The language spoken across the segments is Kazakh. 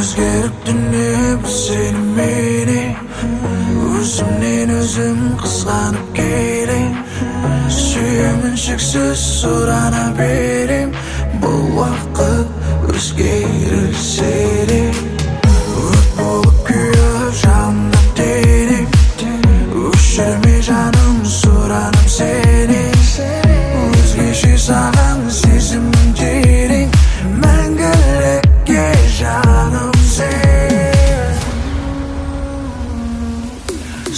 Özgerip dünüp seni meni Özümden özüm kıskanıp gelin Suyumun şeksiz sorana berim Bu vakit özgerir seni Ört bolup kuyup canımda denim Üşürme canım soranım seni Özgeçi sağan sezimin derin Мәңгілікке жаным сен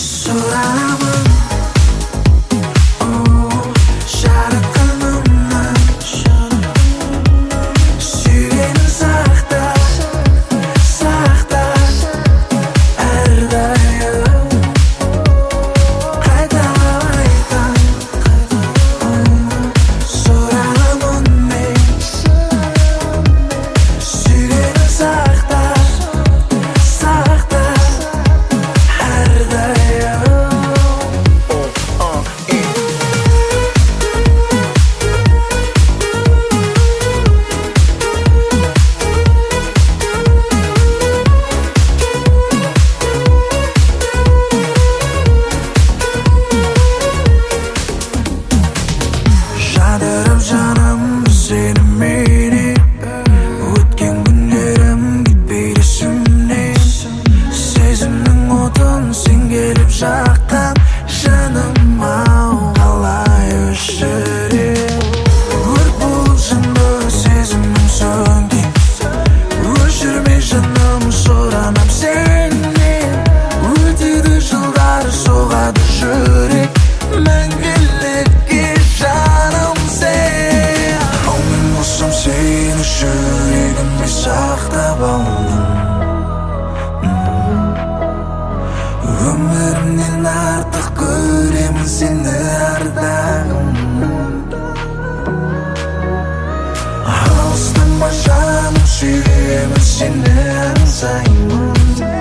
Сұрамын жаратқанымнан Сүйгенін сақта, сақта әрдайым Қайталап сұрамын мен Сүйгенін сақта, сақта әрдайым Жадырып жаным сені мені Өткен күндерім кетпейді есімнен Сезімнің отын сен келіп жаққан Жаным ау қалай өшірем Өрт болып жанды сезімім сөнген Өшірме жаным сұранам сенен Өтеді жылдар соғады жүрек Мәңгілікке жаным сен Ау мен болсам сені жүрегімде сақтап алдым Өмірімнен артық көремін сені ардағым Алыстама жаным сүйемін сені аңсаймын